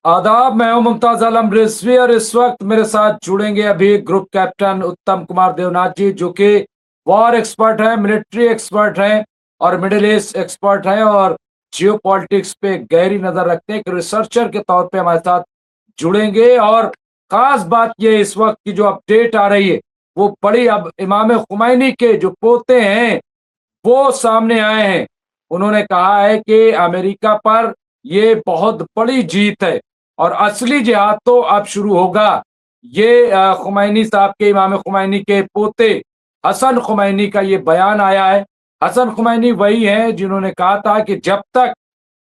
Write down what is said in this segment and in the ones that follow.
आदाब, मैं हूं मुमताज आलम रिजवी और इस वक्त मेरे साथ जुड़ेंगे अभी ग्रुप कैप्टन उत्तम कुमार देवनाथ जी, जो कि वॉर एक्सपर्ट हैं, मिलिट्री एक्सपर्ट हैं और मिडिल ईस्ट एक्सपर्ट हैं और जियो पॉलिटिक्स पे गहरी नजर रखते हैं। एक रिसर्चर के तौर पे हमारे साथ जुड़ेंगे और खास बात ये इस वक्त की जो अपडेट आ रही है वो बड़ी, अब इमाम खुमैनी के जो पोते हैं वो सामने आए हैं। उन्होंने कहा है कि अमेरिका पर ये बहुत बड़ी जीत है और असली जिहाद तो अब शुरू होगा। ये खुमैनी साहब के, इमाम खुमैनी के पोते हसन खुमैनी का ये बयान आया है। हसन खुमैनी वही है जिन्होंने कहा था कि जब तक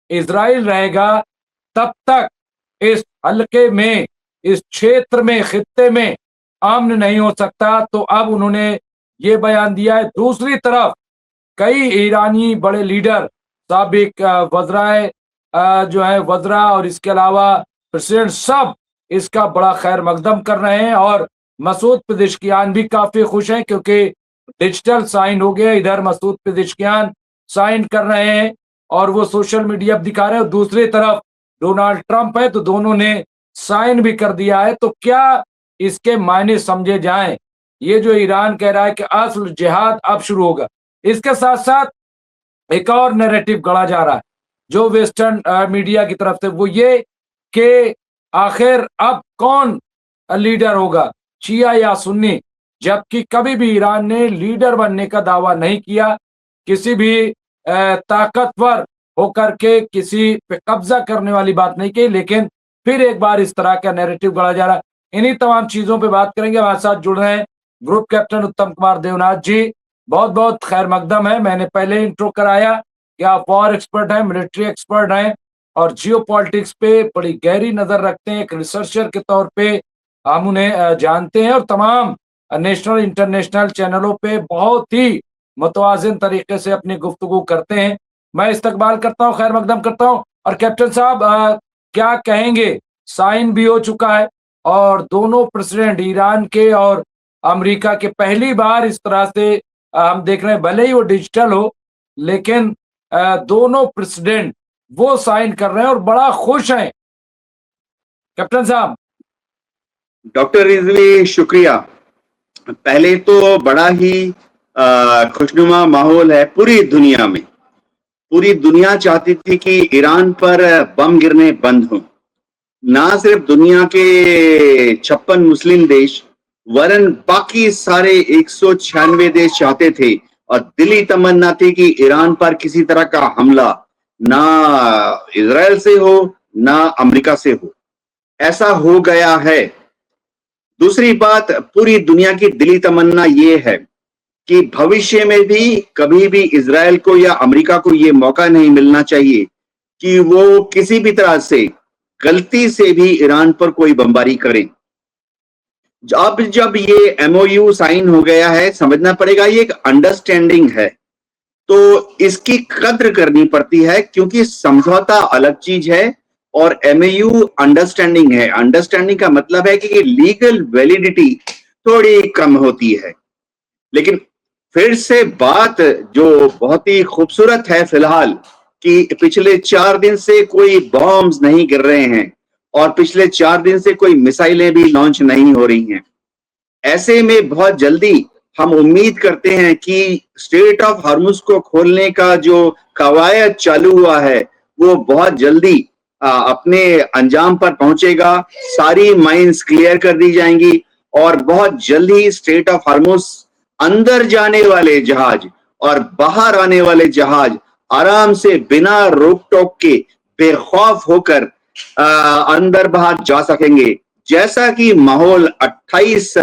इजराइल रहेगा तब तक इस हल्के में, इस क्षेत्र में, खित्ते में अमन नहीं हो सकता। तो अब उन्होंने ये बयान दिया है। दूसरी तरफ कई ईरानी बड़े लीडर, साबिक वज़राए जो है वज़रा और इसके अलावा प्रेसिडेंट, सब इसका बड़ा खैर मकदम कर रहे हैं और मसूद पेजेश्कियान भी काफी खुश हैं क्योंकि डिजिटल साइन हो गया। इधर मसूद पेजेश्कियान साइन कर रहे हैं और वो सोशल मीडिया पर दिखा रहे हैं, और दूसरी तरफ डोनाल्ड ट्रंप है तो दोनों ने साइन भी कर दिया है। तो क्या इसके मायने समझे जाएं? ये जो ईरान कह रहा है कि असल जिहाद अब शुरू होगा, इसके साथ साथ एक और नैरेटिव गढ़ा जा रहा है जो वेस्टर्न मीडिया की तरफ से, वो ये कि आखिर अब कौन लीडर होगा, शिया या सुन्नी। जबकि कभी भी ईरान ने लीडर बनने का दावा नहीं किया, किसी भी ताकतवर होकर के किसी पे कब्जा करने वाली बात नहीं की, लेकिन फिर एक बार इस तरह का नैरेटिव गढ़ा जा रहा है। इन्हीं तमाम चीजों पे बात करेंगे। हमारे साथ जुड़ रहे हैं ग्रुप कैप्टन उत्तम कुमार देवनाथ जी। बहुत बहुत खैर मकदम है। मैंने पहले इंट्रो कराया कि आप वॉर एक्सपर्ट हैं, मिलिट्री एक्सपर्ट हैं और जियो पॉलिटिक्स पे बड़ी गहरी नजर रखते हैं। एक रिसर्चर के तौर पे हम उन्हें जानते हैं और तमाम नेशनल इंटरनेशनल चैनलों पे बहुत ही मुतवाजिन तरीके से अपनी गुफ्तगू करते हैं। मैं इस्तकबाल करता हूँ, खैर मकदम करता हूँ। और कैप्टन साहब, क्या कहेंगे? साइन भी हो चुका है और दोनों प्रेसिडेंट, ईरान के और अमेरिका के, पहली बार इस तरह से हम देख रहे हैं। भले ही वो डिजिटल हो लेकिन दोनों प्रेसिडेंट वो साइन कर रहे हैं और बड़ा खुश हैं। कैप्टन साहब। डॉक्टर रिजवी, शुक्रिया। पहले तो बड़ा ही खुशनुमा माहौल है पूरी दुनिया में। पूरी दुनिया चाहती थी कि ईरान पर बम गिरने बंद हो। ना सिर्फ दुनिया के 56 मुस्लिम देश वरन बाकी सारे 196 देश चाहते थे और दिली तमन्ना थी कि ईरान पर किसी तरह का हमला ना इजराइल से हो ना अमेरिका से हो। ऐसा हो गया है। दूसरी बात, पूरी दुनिया की दिली तमन्ना ये है कि भविष्य में भी कभी भी इजराइल को या अमेरिका को ये मौका नहीं मिलना चाहिए कि वो किसी भी तरह से गलती से भी ईरान पर कोई बमबारी करें। अब जब ये एमओयू साइन हो गया है, समझना पड़ेगा ये एक अंडरस्टैंडिंग है, तो इसकी कद्र करनी पड़ती है क्योंकि समझौता अलग चीज है और एमओयू अंडरस्टैंडिंग है। अंडरस्टैंडिंग का मतलब है कि लीगल वैलिडिटी थोड़ी कम होती है। लेकिन फिर से बात जो बहुत ही खूबसूरत है फिलहाल कि पिछले 4 दिन से कोई बॉम्ब्स नहीं गिर रहे हैं और पिछले 4 दिन से कोई मिसाइलें भी लॉन्च नहीं हो रही हैं। ऐसे में बहुत जल्दी हम उम्मीद करते हैं कि स्ट्रेट ऑफ हॉर्मुज को खोलने का जो कवायद चालू हुआ है वो बहुत जल्दी अपने अंजाम पर पहुंचेगा। सारी माइंस क्लियर कर दी जाएंगी और बहुत जल्दी स्ट्रेट ऑफ हॉर्मुज अंदर जाने वाले जहाज और बाहर आने वाले जहाज आराम से बिना रोक टोक के बेखौफ होकर अंदर बाहर जा सकेंगे, जैसा कि माहौल 28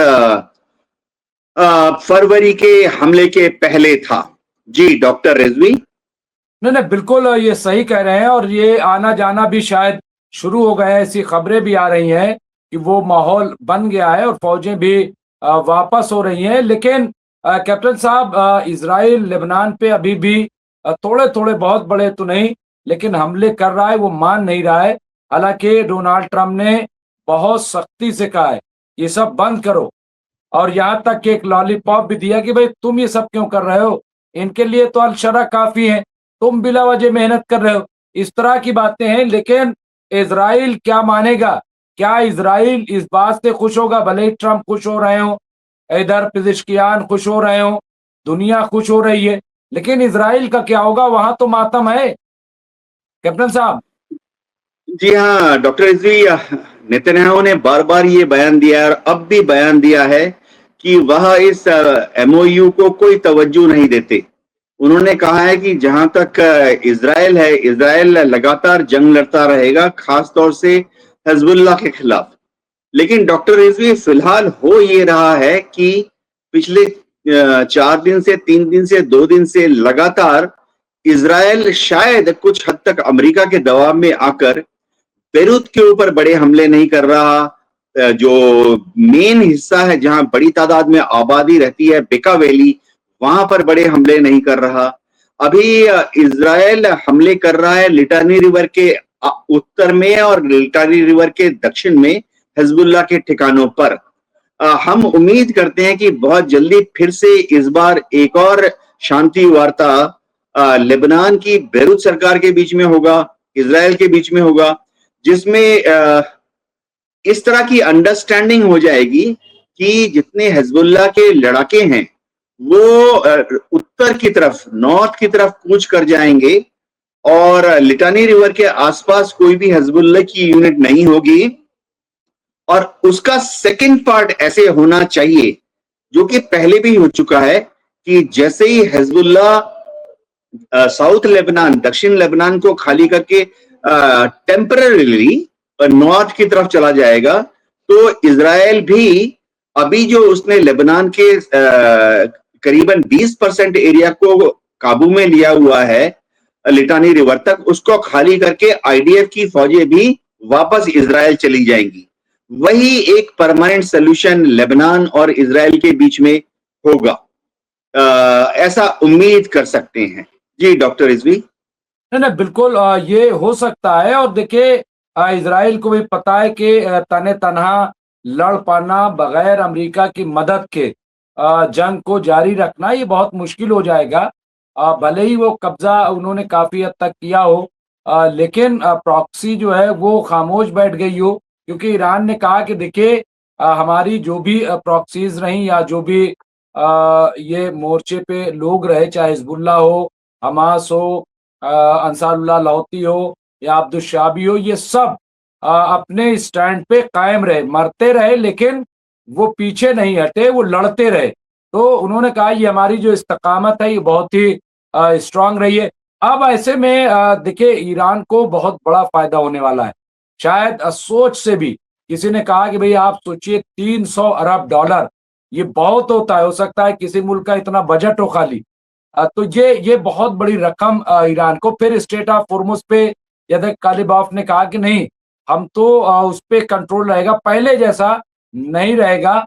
फरवरी के हमले के पहले था। जी डॉक्टर रिजवी। नहीं नहीं, बिल्कुल ये सही कह रहे हैं और ये आना जाना भी शायद शुरू हो गया है। ऐसी खबरें भी आ रही हैं कि वो माहौल बन गया है और फौजें भी वापस हो रही हैं। लेकिन कैप्टन साहब, इजराइल लेबनान पे अभी भी थोड़े थोड़े, बहुत बड़े तो नहीं, लेकिन हमले कर रहा है, वो मान नहीं रहा है। हालांकि डोनाल्ड ट्रंप ने बहुत सख्ती से कहा है ये सब बंद करो और यहाँ तक कि एक लॉलीपॉप भी दिया कि भाई तुम ये सब क्यों कर रहे हो, इनके लिए तो अलशरा काफी है, तुम बिला वजह मेहनत कर रहे हो। इस तरह की बातें हैं। लेकिन इजराइल क्या मानेगा? क्या इजराइल इस बात से खुश होगा? भले ही ट्रंप खुश हो रहे हो, इधर पिज़िशकियान खुश हो रहे हो, दुनिया खुश हो रही है, लेकिन इजराइल का क्या होगा? वहां तो मातम है कैप्टन साहब। जी हाँ डॉक्टर रिजवी, नेतन्याहू ने बार बार ये बयान दिया है और अब भी बयान दिया है कि वह इस एमओयू को कोई तवज्जो नहीं देते। उन्होंने कहा है कि जहां तक इजराइल है, इजराइल लगातार जंग लड़ता रहेगा, खास तौर से हिजबुल्लाह के खिलाफ। लेकिन डॉक्टर रिजवी, फिलहाल हो ये रहा है कि पिछले 4 दिन से 3 दिन से 2 दिन से लगातार इजराइल शायद कुछ हद तक अमेरिका के दबाव में आकर बेरूत के ऊपर बड़े हमले नहीं कर रहा। जो मेन हिस्सा है जहां बड़ी तादाद में आबादी रहती है, बेका वैली, वहां पर बड़े हमले नहीं कर रहा। अभी इजराइल हमले कर रहा है लिटानी रिवर के उत्तर में और लिटानी रिवर के दक्षिण में हिजबुल्लाह के ठिकानों पर। हम उम्मीद करते हैं कि बहुत जल्दी फिर से इस बार एक और शांति वार्ता लेबनान की बेरूत सरकार के बीच में होगा, इजराइल के बीच में होगा, जिसमें इस तरह की अंडरस्टैंडिंग हो जाएगी कि जितने हिजबुल्लाह के लड़ाके हैं वो उत्तर की तरफ, नॉर्थ की तरफ कूच कर जाएंगे और लिटानी रिवर के आसपास कोई भी हिजबुल्लाह की यूनिट नहीं होगी। और उसका सेकंड पार्ट ऐसे होना चाहिए, जो कि पहले भी हो चुका है, कि जैसे ही हिजबुल्लाह साउथ लेबनान, दक्षिण लेबनान को खाली करके टेम्पररीली नॉर्थ की तरफ चला जाएगा, तो इजराइल भी अभी जो उसने लेबनान के करीबन 20% एरिया को काबू में लिया हुआ है लिटानी रिवर तक, उसको खाली करके आईडीएफ की फौजें भी वापस इजराइल चली जाएंगी। वही एक परमानेंट सोल्यूशन लेबनान और इजराइल के बीच में होगा, ऐसा उम्मीद कर सकते हैं। जी डॉक्टर रिजवी। नहीं बिल्कुल, ये हो सकता है। और देखिए, इजराइल को भी पता है कि तने तनहा लड़ पाना बगैर अमेरिका की मदद के जंग को जारी रखना ये बहुत मुश्किल हो जाएगा। भले ही वो कब्जा उन्होंने काफी हद तक किया हो, लेकिन प्रॉक्सी जो है वो खामोश बैठ गई हो, क्योंकि ईरान ने कहा कि देखिए, हमारी जो भी प्रॉक्सीज रही या जो भी ये मोर्चे पे लोग रहे, चाहे हिजबुल्लाह हो, हमास हो, अंसारुल्लाह लाहौती हो या अब्दुल शाबी हो, ये सब अपने स्टैंड पे कायम रहे, मरते रहे, लेकिन वो पीछे नहीं हटे, वो लड़ते रहे। तो उन्होंने कहा ये हमारी जो इस्तकामत है ये बहुत ही स्ट्रांग रही है। अब ऐसे में देखिए, ईरान को बहुत बड़ा फायदा होने वाला है। शायद सोच से भी किसी ने कहा कि भाई आप सोचिए, 300 अरब डॉलर, ये बहुत होता है। हो सकता है किसी मुल्क का इतना बजट हो खाली। तो ये बहुत बड़ी रकम ईरान को। फिर स्टेट ऑफ होर्मुज पे यदि कालिबाफ ने कहा कि नहीं, हम तो उस पे कंट्रोल रहेगा, पहले जैसा नहीं रहेगा,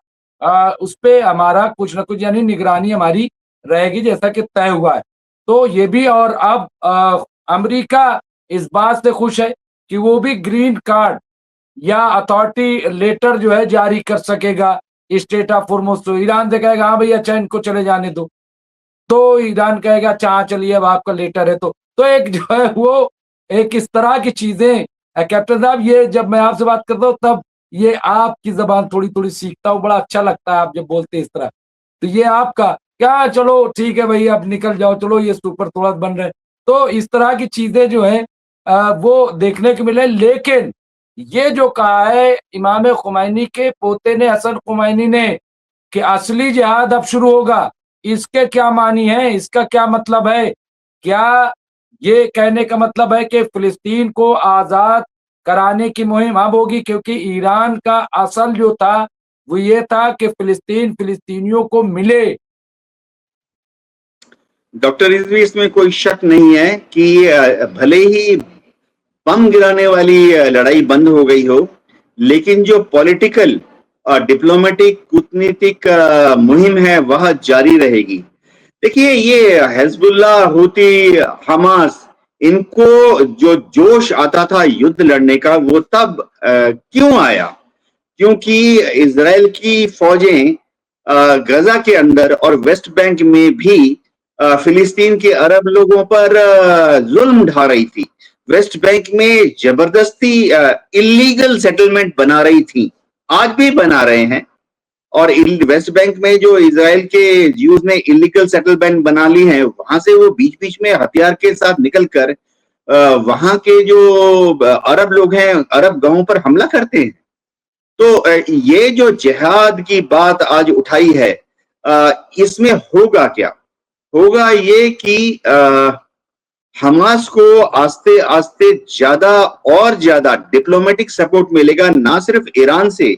उस पे हमारा कुछ ना कुछ यानी निगरानी हमारी रहेगी, जैसा कि तय हुआ है। तो ये भी, और अब अमेरिका इस बात से खुश है कि वो भी ग्रीन कार्ड या अथॉरिटी लेटर जो है जारी कर सकेगा स्टेट ऑफ होर्मुज। तो ईरान से कहेगा हाँ भैया, अच्छा इनको चले जाने दो, तो ईरान कहेगा अच्छा चलिए अब आपका लेटर है। तो एक जो है वो एक इस तरह की चीजें, कैप्टन साहब, ये जब मैं आपसे बात करता हूँ तब ये आपकी जबान थोड़ी थोड़ी सीखता हूँ, बड़ा अच्छा लगता है आप जब बोलते हैं इस तरह। तो ये आपका क्या, चलो ठीक है भाई, अब निकल जाओ, चलो ये सुपर थोड़ा बन रहे। तो इस तरह की चीजें जो है वो देखने को मिले। लेकिन ये जो कहा है इमाम खुमैनी के पोते ने, हसन खुमैनी ने, कि असली जिहाद अब शुरू होगा, इसके क्या मानी है, इसका क्या मतलब है? क्या ये कहने का मतलब है कि फिलिस्तीन को आजाद कराने की मुहिम अब होगी? क्योंकि ईरान का असल जो था वो ये था कि फिलिस्तीन फिलिस्तीनियों को मिले। डॉक्टर रिजवी, इसमें कोई शक नहीं है कि भले ही बम गिराने वाली लड़ाई बंद हो गई हो, लेकिन जो पॉलिटिकल डिप्लोमेटिक कूटनीतिक मुहिम है वह जारी रहेगी। देखिए, ये हिजबुल्लाह, हूती, हमास, इनको जो जोश आता था युद्ध लड़ने का, वो तब क्यों आया? क्योंकि इजराइल की फौजें गजा के अंदर और वेस्ट बैंक में भी फिलिस्तीन के अरब लोगों पर जुल्म ढा रही थी। वेस्ट बैंक में जबरदस्ती इलीगल सेटलमेंट बना रही थी, आज भी बना रहे हैं। और वेस्ट बैंक में जो इजराइल के ज्यूज ने इलीगल सेटलमेंट बना ली है, वहां से वो बीच बीच में हथियार के साथ निकलकर वहां के जो अरब लोग हैं, अरब गांवों पर हमला करते हैं। तो ये जो जिहाद की बात आज उठाई है, इसमें होगा क्या? होगा ये कि हमास को आस्ते आस्ते ज्यादा और ज्यादा डिप्लोमेटिक सपोर्ट मिलेगा, ना सिर्फ ईरान से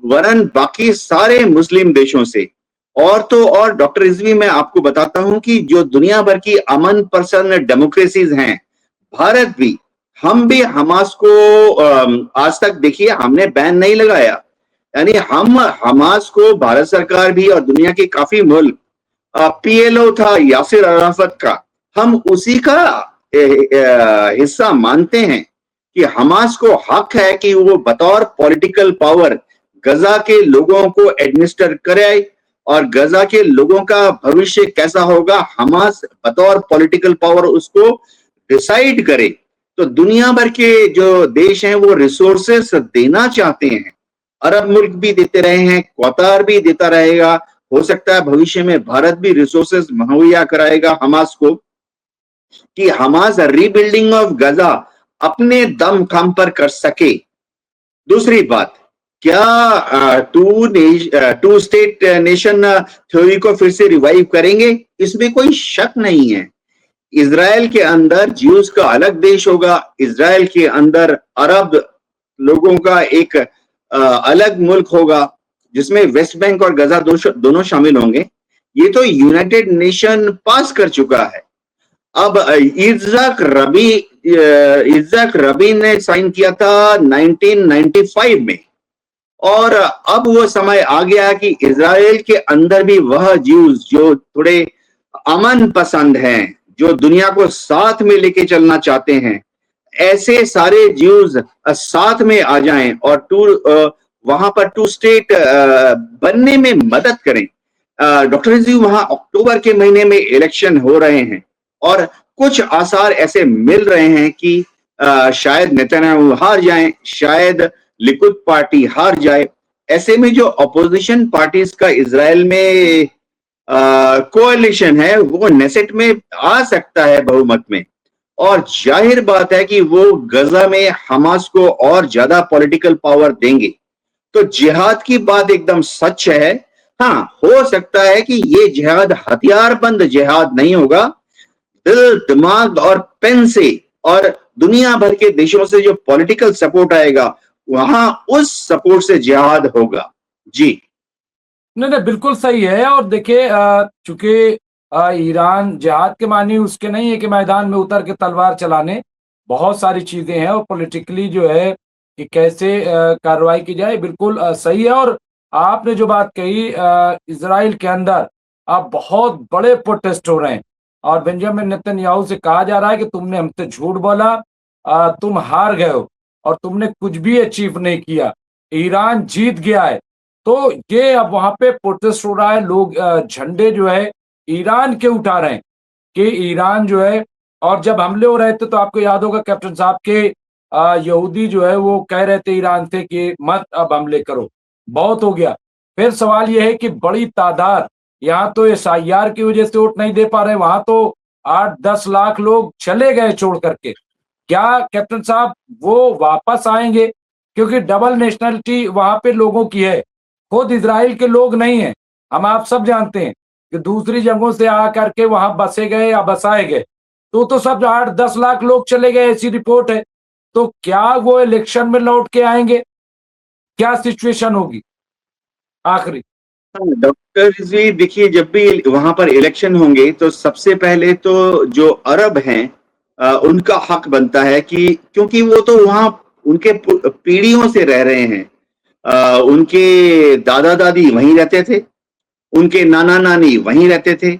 वरन बाकी सारे मुस्लिम देशों से। और तो और डॉक्टर रिजवी, मैं आपको बताता हूं कि जो दुनिया भर की अमन पसंद डेमोक्रेसीज हैं, भारत भी, हम भी हमास को आज तक देखिए हमने बैन नहीं लगाया। यानी हम हमास को, भारत सरकार भी और दुनिया के काफी मुल्क, पीएलओ था यासिर अराफत का, हम उसी का हिस्सा मानते हैं कि हमास को हक है कि वो बतौर पॉलिटिकल पावर गजा के लोगों को एडमिनिस्टर करे, और गजा के लोगों का भविष्य कैसा होगा, हमास बतौर पॉलिटिकल पावर उसको डिसाइड करे। तो दुनिया भर के जो देश हैं वो रिसोर्सेस देना चाहते हैं, अरब मुल्क भी देते रहे हैं, कतार भी देता रहेगा, हो सकता है भविष्य में भारत भी रिसोर्सेस मुहैया कराएगा हमास को, कि हमास रीबिल्डिंग ऑफ गजा अपने दम खम पर कर सके। दूसरी बात, क्या टू स्टेट नेशन थ्योरी को फिर से रिवाइव करेंगे? इसमें कोई शक नहीं है। इजराइल के अंदर ज्यूज का अलग देश होगा, इजराइल के अंदर अरब लोगों का एक अलग मुल्क होगा, जिसमें वेस्ट बैंक और गजा दोनों शामिल होंगे। ये तो यूनाइटेड नेशन पास कर चुका है। अब इज़्ज़ाक रबी ने साइन किया था 1995 में, और अब वो समय आ गया कि इजराइल के अंदर भी वह ज्यूज जो थोड़े अमन पसंद हैं, जो दुनिया को साथ में लेके चलना चाहते हैं, ऐसे सारे ज्यूज साथ में आ जाएं और वहां पर टू स्टेट बनने में मदद करें। डॉक्टर जी, वहां अक्टूबर के महीने में इलेक्शन हो रहे हैं और कुछ आसार ऐसे मिल रहे हैं कि शायद नेतन्याहू हार जाएं, शायद लिकुद पार्टी हार जाए। ऐसे में जो अपोजिशन पार्टीज का इजराइल में कोalition है, वो नेसेट में आ सकता है बहुमत में, और जाहिर बात है कि वो गजा में हमास को और ज्यादा पॉलिटिकल पावर देंगे। तो जिहाद की बात एकदम सच है। हाँ, हो सकता है कि ये जिहाद हथियारबंद जिहाद नहीं होगा, दिल, दिमाग और पेन से और दुनिया भर के देशों से जो पॉलिटिकल सपोर्ट आएगा, वहां उस सपोर्ट से जिहाद होगा। जी नहीं नहीं, बिल्कुल सही है। और देखिए, चूंकि ईरान जिहाद के मानी उसके नहीं है कि मैदान में उतर के तलवार चलाने, बहुत सारी चीजें हैं, और पॉलिटिकली जो है कि कैसे कार्रवाई की जाए, बिल्कुल सही है। और आपने जो बात कही, इजराइल के अंदर अब बहुत बड़े प्रोटेस्ट हो रहे हैं, और बेंजामिन नेतन्याहू से कहा जा रहा है कि तुमने हमसे झूठ बोला, तुम हार गए हो और तुमने कुछ भी अचीव नहीं किया, ईरान जीत गया है। तो ये अब वहां पे प्रोटेस्ट हो रहा है, लोग झंडे जो है ईरान के उठा रहे हैं कि ईरान जो है, और जब हमले हो रहे थे तो आपको याद होगा कैप्टन साहब के यहूदी जो है वो कह रहे थे ईरान से कि मत अब हमले करो, बहुत हो गया। फिर सवाल ये है कि बड़ी तादाद, यहाँ तो एसआईआर की वजह से वोट नहीं दे पा रहे, वहां तो 8-10 लाख लोग चले गए छोड़ करके। क्या कैप्टन साहब वो वापस आएंगे? क्योंकि डबल नेशनलिटी वहां पे लोगों की है, खुद इजराइल के लोग नहीं है। आप सब जानते हैं कि दूसरी जगहों से आकर के वहां बसे गए या बसाए गए, तो सब 8-10 लाख लोग चले गए, ऐसी रिपोर्ट है। तो क्या वो इलेक्शन में लौट के आएंगे? क्या सिचुएशन होगी आखिरी? डॉक्टर जी, देखिए, जब भी वहां पर इलेक्शन होंगे तो सबसे पहले तो जो अरब हैं उनका हक बनता है कि, क्योंकि वो तो वहां उनके पीढ़ियों से रह रहे हैं, उनके दादा दादी वहीं रहते थे, उनके नाना नानी वहीं रहते थे।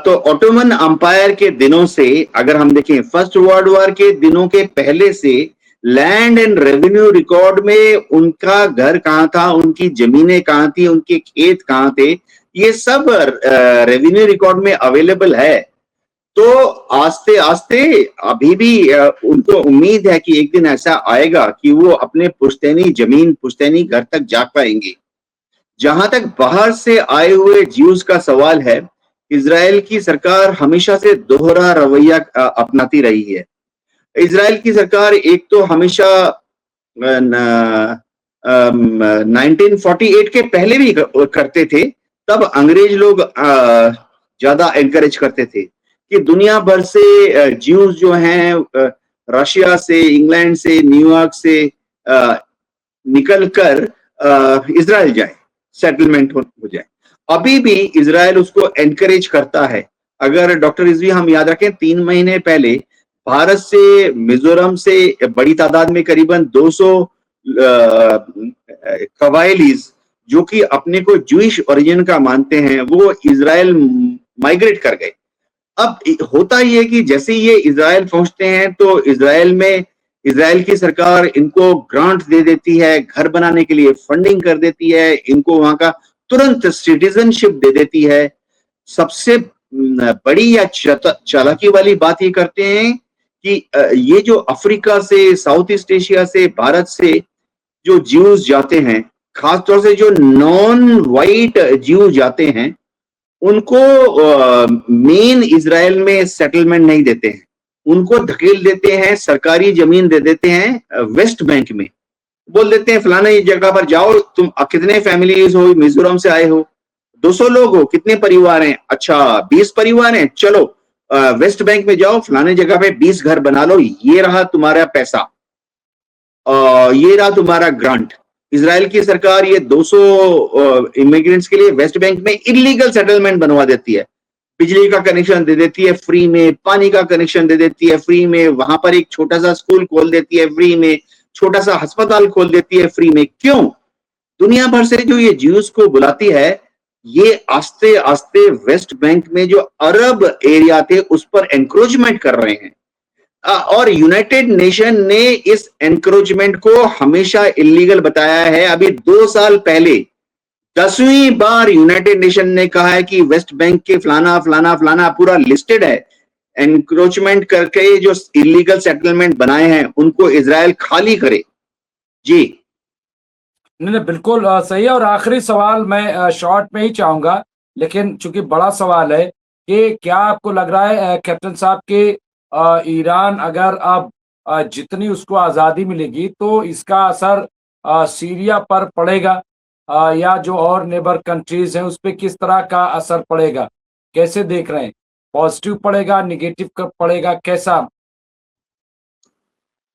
तो ऑटोमन अंपायर के दिनों से, अगर हम देखें फर्स्ट वर्ल्ड वॉर के दिनों के पहले से, लैंड एंड रेवेन्यू रिकॉर्ड में उनका घर कहाँ था, उनकी जमीनें कहाँ थी, उनके खेत कहाँ थे, ये सब रेवेन्यू रिकॉर्ड में अवेलेबल है। तो आस्ते आस्ते अभी भी उनको उम्मीद है कि एक दिन ऐसा आएगा कि वो अपने पुश्तैनी जमीन, पुश्तैनी घर तक जा पाएंगे। जहां तक बाहर से आए हुए ज्यूज का सवाल है, इजराइल की सरकार हमेशा से दोहरा रवैया अपनाती रही है। इजराइल की सरकार एक तो हमेशा 1948 के पहले भी करते थे, तब अंग्रेज लोग ज्यादा एनकरेज करते थे कि दुनिया भर से ज्यूज जो हैं रशिया से, इंग्लैंड से, न्यूयॉर्क से निकल कर इजराइल जाए, सेटलमेंट हो जाए। अभी भी इजराइल उसको एनकरेज करता है। अगर डॉक्टर रिजवी हम याद रखें 3 महीने पहले भारत से, मिजोरम से बड़ी तादाद में करीबन 200 कबायलीज जो कि अपने को जूइश ओरिजिन का मानते हैं, वो इजराइल माइग्रेट कर गए। अब होता ये है कि जैसे ये इजराइल पहुंचते हैं तो इजराइल की सरकार इनको ग्रांट दे देती है, घर बनाने के लिए फंडिंग कर देती है, इनको वहां का तुरंत सिटीजनशिप दे देती है। सबसे बड़ी या चालाकी वाली बात ये करते हैं कि ये जो अफ्रीका से, साउथ ईस्ट एशिया से, भारत से जो ज्यूज जाते हैं, खासतौर से जो नॉन वाइट ज्यूज जाते हैं, उनको मेन इजराइल में सेटलमेंट नहीं देते हैं, उनको धकेल देते हैं, सरकारी जमीन दे देते हैं वेस्ट बैंक में। बोल देते हैं फलाने जगह पर जाओ, तुम कितने फैमिलीज हो, मिजोरम से आए हो, 200 लोग हो, कितने परिवार हैं, अच्छा 20 परिवार हैं, चलो वेस्ट बैंक में जाओ, फलाने जगह पे 20 घर बना लो, ये रहा तुम्हारा पैसा, ये रहा तुम्हारा ग्रांट। इजराइल की सरकार ये 200 इमिग्रेंट्स के लिए वेस्ट बैंक में इलीगल सेटलमेंट बनवा देती है। बिजली का कनेक्शन दे देती है फ्री में, पानी का कनेक्शन दे देती है फ्री में, वहां पर एक छोटा सा स्कूल खोल देती है फ्री में, छोटा सा अस्पताल खोल देती है फ्री में। क्यों? दुनिया भर से जो ये ज्यूज को बुलाती है, ये आस्ते आस्ते वेस्ट बैंक में जो अरब एरिया थे उस पर एंक्रोचमेंट कर रहे हैं। और यूनाइटेड नेशन ने इस एनक्रोचमेंट को हमेशा इलीगल बताया है। अभी 2 साल पहले 10वीं बार यूनाइटेड नेशन ने कहा है कि वेस्ट बैंक के फलाना फलाना फलाना पूरा लिस्टेड है, एनक्रोचमेंट करके जो इलीगल सेटलमेंट बनाए हैं उनको इजराइल खाली करे। जी नहीं, बिल्कुल सही है। और आखिरी सवाल मैं शॉर्ट में ही चाहूंगा, लेकिन चूंकि बड़ा सवाल है कि क्या आपको लग रहा है कैप्टन साहब कि ईरान अगर अब जितनी उसको आज़ादी मिलेगी तो इसका असर सीरिया पर पड़ेगा, या जो और नेबर कंट्रीज हैं उस पर किस तरह का असर पड़ेगा? कैसे देख रहे हैं? पॉजिटिव पड़ेगा, निगेटिव पड़ेगा, कैसा?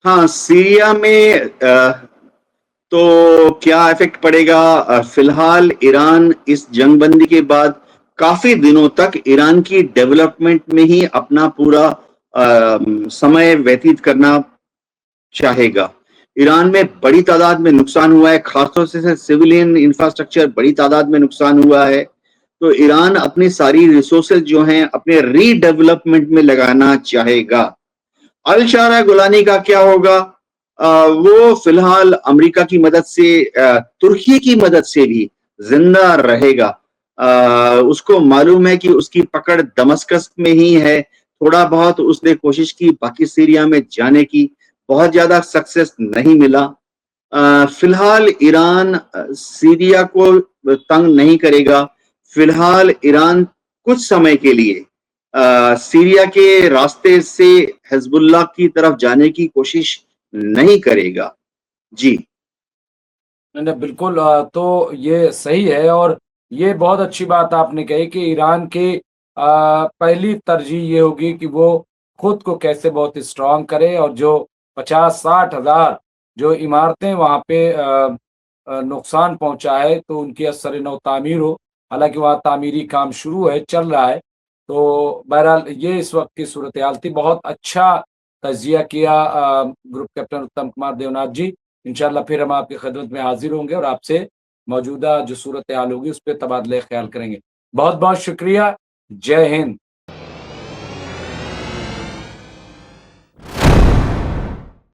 हाँ, सीरिया में तो क्या इफेक्ट पड़ेगा? फिलहाल ईरान इस जंगबंदी के बाद काफी दिनों तक ईरान की डेवलपमेंट में ही अपना पूरा समय व्यतीत करना चाहेगा। ईरान में बड़ी तादाद में नुकसान हुआ है, खासतौर से सिविलियन इंफ्रास्ट्रक्चर बड़ी तादाद में नुकसान हुआ है। तो ईरान अपनी सारी रिसोर्सेज जो हैं अपने रीडेवलपमेंट में लगाना चाहेगा। अल शारा गुलानी का क्या होगा? वो फिलहाल अमेरिका की मदद से, तुर्की की मदद से भी जिंदा रहेगा। उसको मालूम है कि उसकी पकड़ दमस्कस में ही है। थोड़ा बहुत उसने कोशिश की बाकी सीरिया में जाने की, बहुत ज्यादा सक्सेस नहीं मिला। फिलहाल ईरान सीरिया को तंग नहीं करेगा। फिलहाल ईरान कुछ समय के लिए सीरिया के रास्ते से हिजबुल्लाह की तरफ जाने की कोशिश नहीं करेगा। जी नहीं, बिल्कुल तो ये सही है। और ये बहुत अच्छी बात आपने कही कि ईरान की पहली तरजीह ये होगी कि वो खुद को कैसे बहुत स्ट्रांग करे, और जो 50-60 हजार जो इमारतें वहाँ पे नुकसान पहुंचा है तो उनकी असर नौ तामीर हो। हालांकि वहाँ तामीरी काम शुरू है, चल रहा है। तो बहरहाल ये इस वक्त की सूरत हाल थी। बहुत अच्छा तजिया किया ग्रुप कैप्टन उत्तम कुमार देवनाथ जी। इंशाल्लाह फिर हम आपकी खिदमत में हाजिर होंगे और आपसे मौजूदा जो सूरत हाल होगी उस पर तबादले ख्याल करेंगे। बहुत बहुत शुक्रिया। जय हिंद।